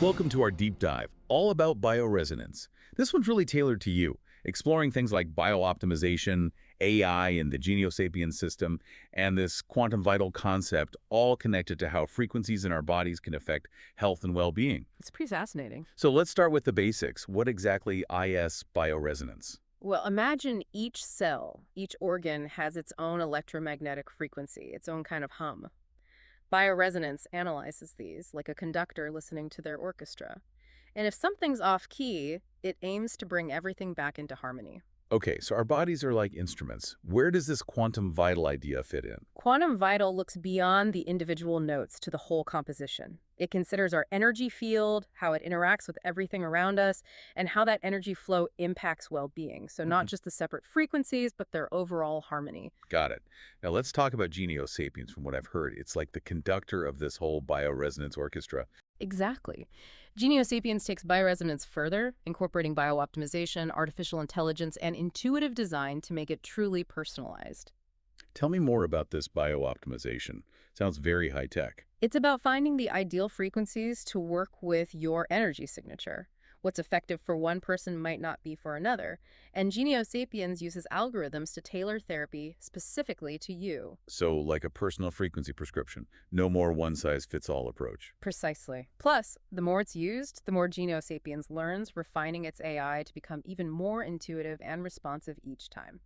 welcome to our deep dive, all about bioresonance. This one's really tailored to you, exploring things like biooptimization, AI and the gENiO SAPIENS system, and this quantum vital concept, all connected to how frequencies in our bodies can affect health and well-being. It's pretty fascinating. So let's start with the basics. What exactly is bioresonance? Well, imagine each cell, each organ has its own electromagnetic frequency, its own kind of hum. Bioresonance analyzes these, like a conductor listening to their orchestra. And if something's off-key, it aims to bring everything back into harmony. Okay, so our bodies are like instruments. Where does this quantum vital idea fit in? Quantum Vital looks beyond the individual notes to the whole composition. It considers our energy field, how it interacts with everything around us, and how that energy flow impacts well-being. So not just the separate frequencies, but their overall harmony. Got it. Now let's talk about gENiO SAPIENS. From what I've heard, it's like the conductor of this whole bioresonance orchestra. Exactly. gENiO Sapiens takes bioresonance further, incorporating biooptimization, artificial intelligence, and intuitive design to make it truly personalized. Tell me more about this biooptimization. Sounds very high-tech. It's about finding the ideal frequencies to work with your energy signature. What's effective for one person might not be for another, and gENiO Sapiens uses algorithms to tailor therapy specifically to you. So like a personal frequency prescription, no more one-size-fits-all approach. Precisely. Plus, the more it's used, the more gENiO Sapiens learns, refining its AI to become even more intuitive and responsive each time.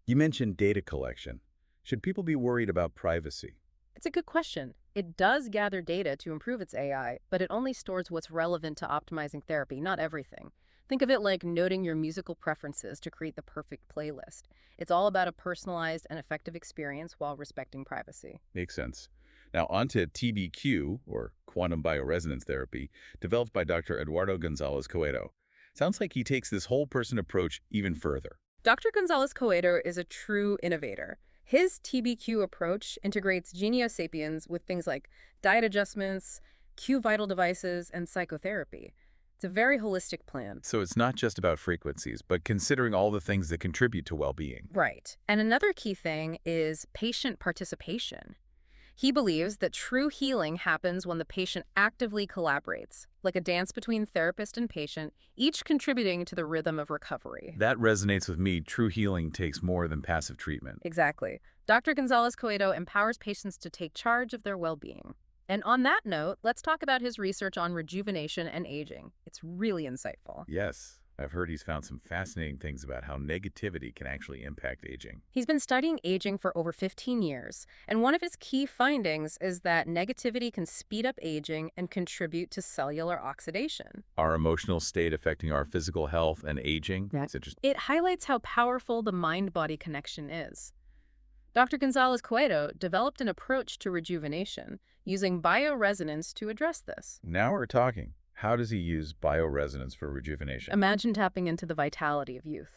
You mentioned data collection. Should people be worried about privacy? It's a good question. It does gather data to improve its AI, but it only stores what's relevant to optimizing therapy, not everything. Think of it like noting your musical preferences to create the perfect playlist. It's all about a personalized and effective experience while respecting privacy. Makes sense. Now onto TBQ, or Quantum Bioresonance Therapy, developed by Dr. Eduardo Gonzalez Coedo. Sounds like he takes this whole-person approach even further. Dr. Gonzalez Coedo is a true innovator. His TBQ approach integrates gENiO Sapiens with things like diet adjustments, Q-vital devices, and psychotherapy. It's a very holistic plan. So it's not just about frequencies, but considering all the things that contribute to well-being. Right. And another key thing is patient participation. He believes that true healing happens when the patient actively collaborates, like a dance between therapist and patient, each contributing to the rhythm of recovery. That resonates with me. True healing takes more than passive treatment. Exactly. Dr. Gonzalez Coedo empowers patients to take charge of their well-being. And on that note, let's talk about his research on rejuvenation and aging. It's really insightful. Yes, I've heard he's found some fascinating things about how negativity can actually impact aging. He's been studying aging for over 15 years, and one of his key findings is that negativity can speed up aging and contribute to cellular oxidation. Our emotional state affecting our physical health and aging? Yeah. It's interesting. It highlights how powerful the mind-body connection is. Dr. Gonzalez Coedo developed an approach to rejuvenation, using bioresonance to address this. Now we're talking. How does he use bioresonance for rejuvenation? Imagine tapping into the vitality of youth.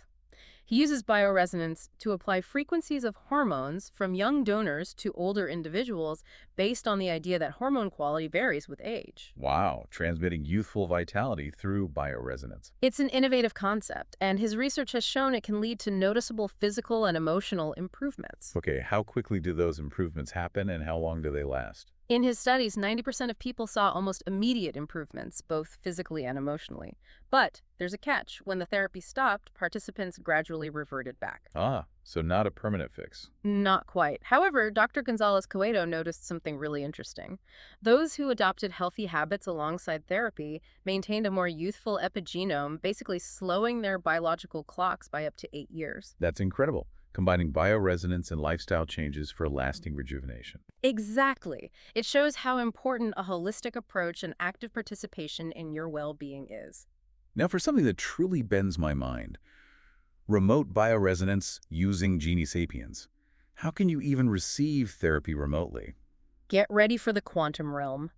He uses bioresonance to apply frequencies of hormones from young donors to older individuals based on the idea that hormone quality varies with age. Wow, transmitting youthful vitality through bioresonance. It's an innovative concept, and his research has shown it can lead to noticeable physical and emotional improvements. Okay, how quickly do those improvements happen and how long do they last? In his studies, 90% of people saw almost immediate improvements, both physically and emotionally. But there's a catch. When the therapy stopped, participants gradually reverted back. Ah, so not a permanent fix. Not quite. However, Dr. Gonzalez Coedo noticed something really interesting. Those who adopted healthy habits alongside therapy maintained a more youthful epigenome, basically slowing their biological clocks by up to 8 years. That's incredible, combining bioresonance and lifestyle changes for lasting rejuvenation. Exactly. It shows how important a holistic approach and active participation in your well-being is. Now for something that truly bends my mind, remote bioresonance using gENiO SAPIENS. How can you even receive therapy remotely? Get ready for the quantum realm.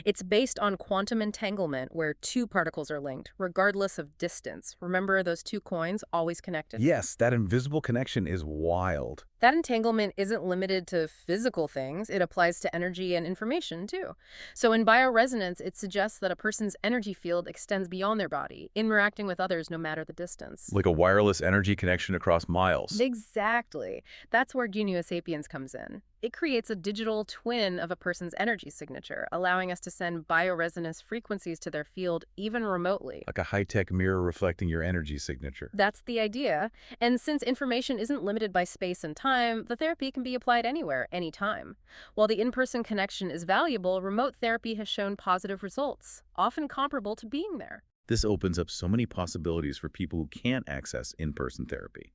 It's based on quantum entanglement, where two particles are linked, regardless of distance. Remember those two coins always connected? Yes, that invisible connection is wild. That entanglement isn't limited to physical things, it applies to energy and information too. So in bioresonance, it suggests that a person's energy field extends beyond their body, interacting with others no matter the distance. Like a wireless energy connection across miles. Exactly. That's where gENiO Sapiens comes in. It creates a digital twin of a person's energy signature, allowing us to send bioresonance frequencies to their field even remotely. Like a high-tech mirror reflecting your energy signature. That's the idea. And since information isn't limited by space and time, the therapy can be applied anywhere, anytime. While the in-person connection is valuable, remote therapy has shown positive results, often comparable to being there. This opens up so many possibilities for people who can't access in-person therapy.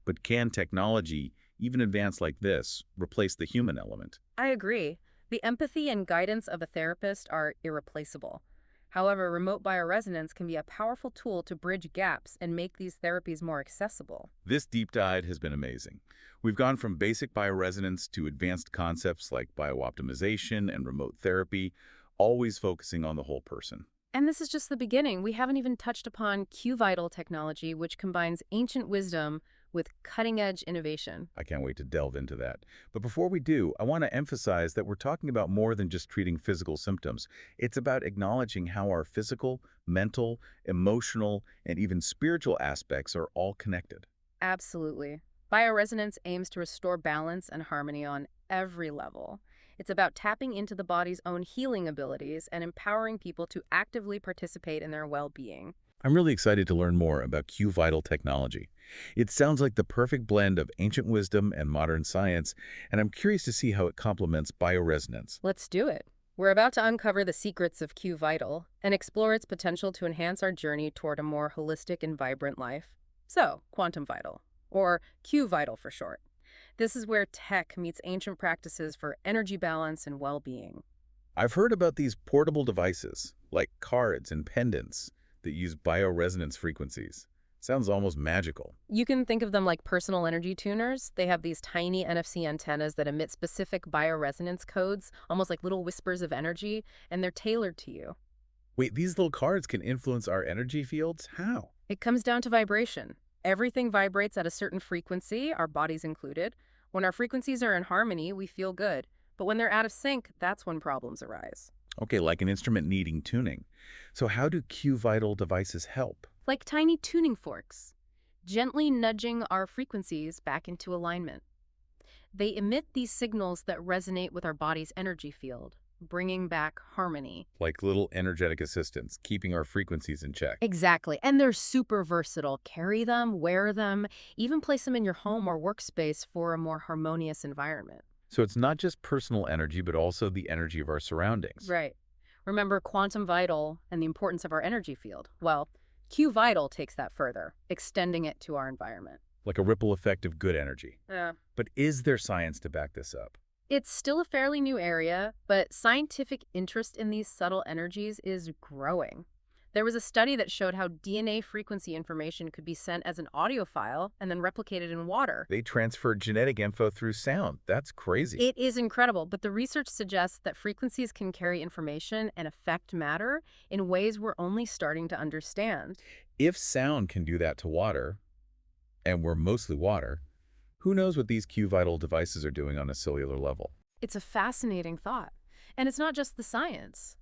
But can technology, even advanced like this, replace the human element? I agree. The empathy and guidance of a therapist are irreplaceable. However, remote bioresonance can be a powerful tool to bridge gaps and make these therapies more accessible. This deep dive has been amazing. We've gone from basic bioresonance to advanced concepts like biooptimization and remote therapy, always focusing on the whole person. And this is just the beginning. We haven't even touched upon qVital technology, which combines ancient wisdom with cutting-edge innovation. I can't wait to delve into that. But before we do, I want to emphasize that we're talking about more than just treating physical symptoms. It's about acknowledging how our physical, mental, emotional, and even spiritual aspects are all connected. Absolutely. Bioresonance aims to restore balance and harmony on every level. It's about tapping into the body's own healing abilities and empowering people to actively participate in their well-being. I'm really excited to learn more about qVital technology. It sounds like the perfect blend of ancient wisdom and modern science, and I'm curious to see how it complements bioresonance. Let's do it. We're about to uncover the secrets of qVital and explore its potential to enhance our journey toward a more holistic and vibrant life. So, Quantum Vital, or qVital for short. This is where tech meets ancient practices for energy balance and well-being. I've heard about these portable devices, like cards and pendants, that use bioresonance frequencies. Sounds almost magical. You can think of them like personal energy tuners. They have these tiny NFC antennas that emit specific bioresonance codes, almost like little whispers of energy, and they're tailored to you. Wait, these little cards can influence our energy fields? How? It comes down to vibration. Everything vibrates at a certain frequency, our bodies included. When our frequencies are in harmony, we feel good. But when they're out of sync, that's when problems arise. Okay, like an instrument needing tuning. So how do qVital devices help? Like tiny tuning forks, gently nudging our frequencies back into alignment. They emit these signals that resonate with our body's energy field, bringing back harmony. Like little energetic assistants, keeping our frequencies in check. Exactly. And they're super versatile. Carry them, wear them, even place them in your home or workspace for a more harmonious environment. So it's not just personal energy, but also the energy of our surroundings. Right. Remember Quantum Vital and the importance of our energy field. Well, qVital takes that further, extending it to our environment. Like a ripple effect of good energy. Yeah. But is there science to back this up? It's still a fairly new area, but scientific interest in these subtle energies is growing. There was a study that showed how DNA frequency information could be sent as an audio file and then replicated in water. They transfer genetic info through sound. That's crazy. It is incredible, but the research suggests that frequencies can carry information and affect matter in ways we're only starting to understand. If sound can do that to water, and we're mostly water, who knows what these qVital devices are doing on a cellular level? It's a fascinating thought. And it's not just the science.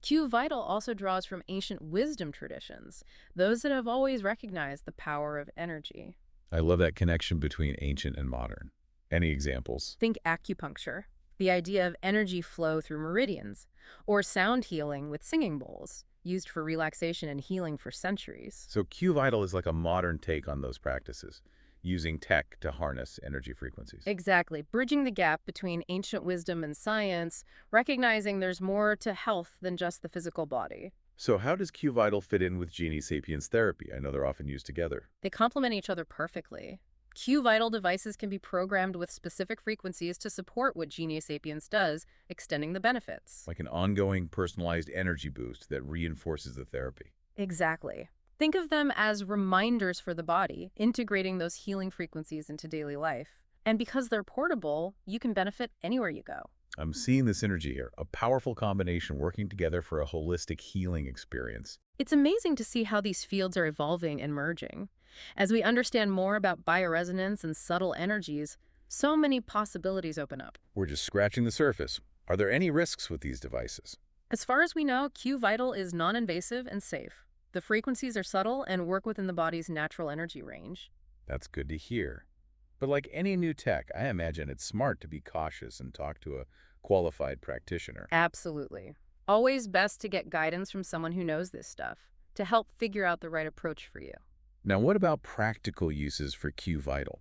qVital also draws from ancient wisdom traditions, those that have always recognized the power of energy. I love that connection between ancient and modern. Any examples? Think acupuncture, the idea of energy flow through meridians, or sound healing with singing bowls, used for relaxation and healing for centuries. So qVital is like a modern take on those practices, using tech to harness energy frequencies. Exactly, bridging the gap between ancient wisdom and science, recognizing there's more to health than just the physical body. So how does qVital fit in with gENiO Sapiens therapy? I know they're often used together. They complement each other perfectly. qVital devices can be programmed with specific frequencies to support what gENiO Sapiens does, extending the benefits. Like an ongoing personalized energy boost that reinforces the therapy. Exactly. Think of them as reminders for the body, integrating those healing frequencies into daily life. And because they're portable, you can benefit anywhere you go. I'm seeing the synergy here, a powerful combination working together for a holistic healing experience. It's amazing to see how these fields are evolving and merging. As we understand more about bioresonance and subtle energies, So many possibilities open up. We're just scratching the surface. Are there any risks with these devices? As far as we know, Q-Vital is non-invasive and safe. The frequencies are subtle and work within the body's natural energy range. That's good to hear. But like any new tech, I imagine it's smart to be cautious and talk to a qualified practitioner. Absolutely. Always best to get guidance from someone who knows this stuff to help figure out the right approach for you. Now, what about practical uses for Q Vital?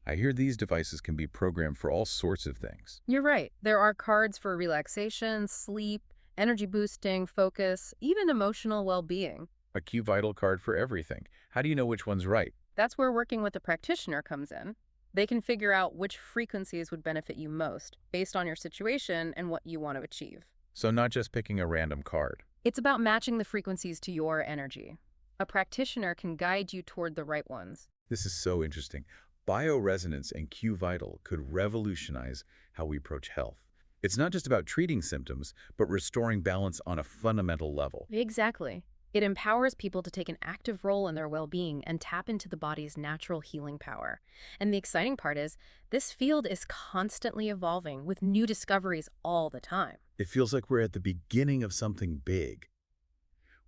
I hear these devices can be programmed for all sorts of things. You're right. There are cards for relaxation, sleep, energy boosting, focus, even emotional well-being. A Q Vital card for everything. How do you know which one's right? That's where working with a practitioner comes in. They can figure out which frequencies would benefit you most based on your situation and what you want to achieve. So not just picking a random card. It's about matching the frequencies to your energy. A practitioner can guide you toward the right ones. This is so interesting. Bioresonance and Q Vital could revolutionize how we approach health. It's not just about treating symptoms, but restoring balance on a fundamental level. Exactly. It empowers people to take an active role in their well-being and tap into the body's natural healing power. And the exciting part is, this field is constantly evolving with new discoveries all the time. It feels like we're at the beginning of something big.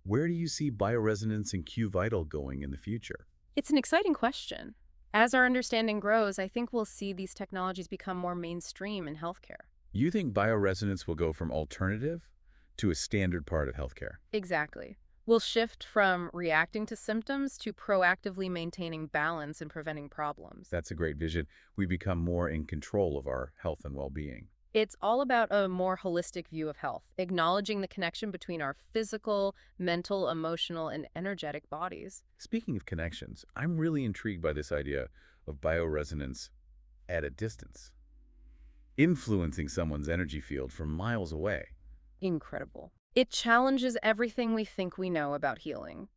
Where do you see bioresonance and Q Vital going in the future? It's an exciting question. As our understanding grows, I think we'll see these technologies become more mainstream in healthcare. You think bioresonance will go from alternative to a standard part of healthcare? Exactly. We'll shift from reacting to symptoms to proactively maintaining balance and preventing problems. That's a great vision. We become more in control of our health and well-being. It's all about a more holistic view of health, acknowledging the connection between our physical, mental, emotional, and energetic bodies. Speaking of connections, I'm really intrigued by this idea of bioresonance at a distance, influencing someone's energy field from miles away. Incredible. It challenges everything we think we know about healing.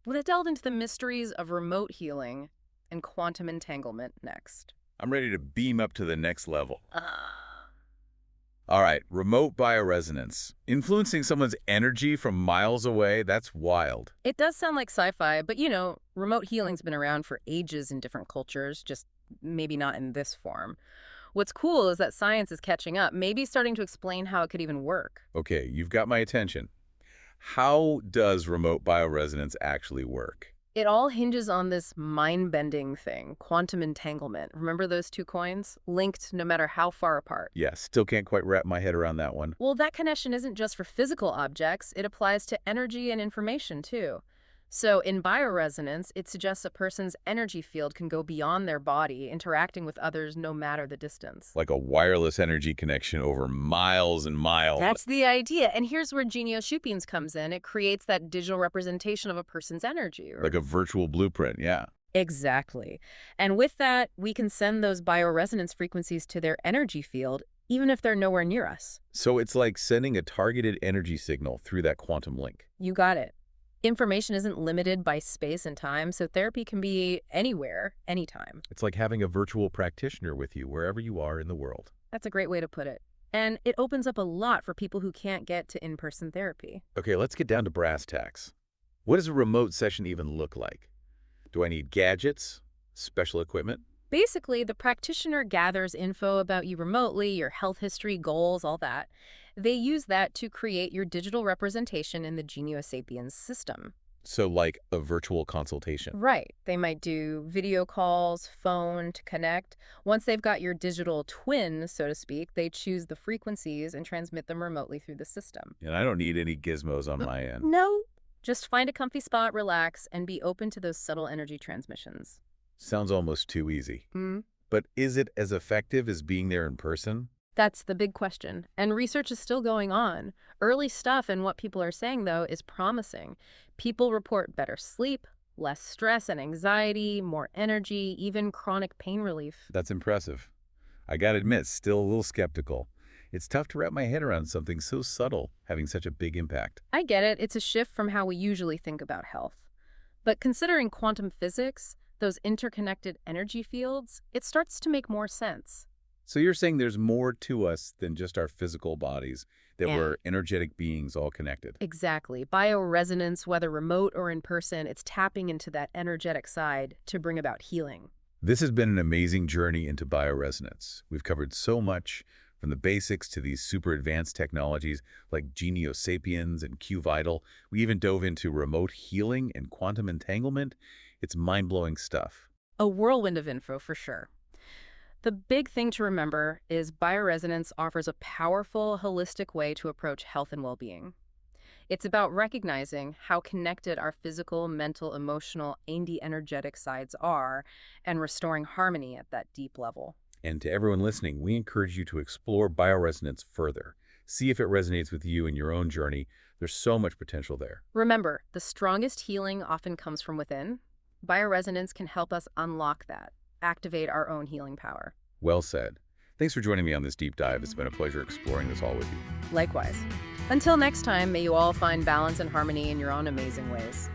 Let's delve into the mysteries of remote healing and quantum entanglement next. I'm ready to beam up to the next level. All right, remote bioresonance. Influencing someone's energy from miles away, that's wild. It does sound like sci-fi, but remote healing's been around for ages in different cultures, just maybe not in this form. What's cool is that science is catching up, maybe starting to explain how it could even work. Okay, you've got my attention. How does remote bioresonance actually work? It all hinges on this mind-bending thing, quantum entanglement. Remember those two coins? Linked no matter how far apart. Yes, still can't quite wrap my head around that one. Well, that connection isn't just for physical objects, it applies to energy and information too. So in bioresonance, it suggests a person's energy field can go beyond their body, interacting with others no matter the distance. Like a wireless energy connection over miles and miles. That's the idea. And here's where gENiO comes in. It creates that digital representation of a person's energy. Like a virtual blueprint, yeah. Exactly. And with that, we can send those bioresonance frequencies to their energy field, even if they're nowhere near us. So it's like sending a targeted energy signal through that quantum link. You got it. Information isn't limited by space and time, so therapy can be anywhere, anytime. It's like having a virtual practitioner with you wherever you are in the world. That's a great way to put it. And it opens up a lot for people who can't get to in-person therapy. Okay, let's get down to brass tacks. What does a remote session even look like? Do I need gadgets? Special equipment? Basically, the practitioner gathers info about you remotely, your health history, goals, all that. They use that to create your digital representation in the gENiO SAPIENS system. So like a virtual consultation. Right. They might do video calls, phone to connect. Once they've got your digital twin, so to speak, they choose the frequencies and transmit them remotely through the system. And I don't need any gizmos on my end. No. Just find a comfy spot, relax, and be open to those subtle energy transmissions. Sounds almost too easy. Mm. But is it as effective as being there in person? That's the big question. And research is still going on. Early stuff and what people are saying, though, is promising. People report better sleep, less stress and anxiety, more energy, even chronic pain relief. That's impressive. I gotta admit, still a little skeptical. It's tough to wrap my head around something so subtle having such a big impact. I get it. It's a shift from how we usually think about health. But considering quantum physics, those interconnected energy fields, it starts to make more sense. So you're saying there's more to us than just our physical bodies, that Yeah. we're energetic beings all connected. Exactly. Bioresonance, whether remote or in person, it's tapping into that energetic side to bring about healing. This has been an amazing journey into bioresonance. We've covered so much, from the basics to these super advanced technologies like gENiO SAPIENS and qVital. We even dove into remote healing and quantum entanglement. It's mind-blowing stuff. A whirlwind of info for sure. The big thing to remember is bioresonance offers a powerful, holistic way to approach health and well-being. It's about recognizing how connected our physical, mental, emotional, and the energetic sides are and restoring harmony at that deep level. And to everyone listening, we encourage you to explore bioresonance further. See if it resonates with you in your own journey. There's so much potential there. Remember, the strongest healing often comes from within. Bioresonance can help us unlock that, activate our own healing power. Well said. Thanks for joining me on this deep dive. It's been a pleasure exploring this all with you. Likewise. Until next time, may you all find balance and harmony in your own amazing ways.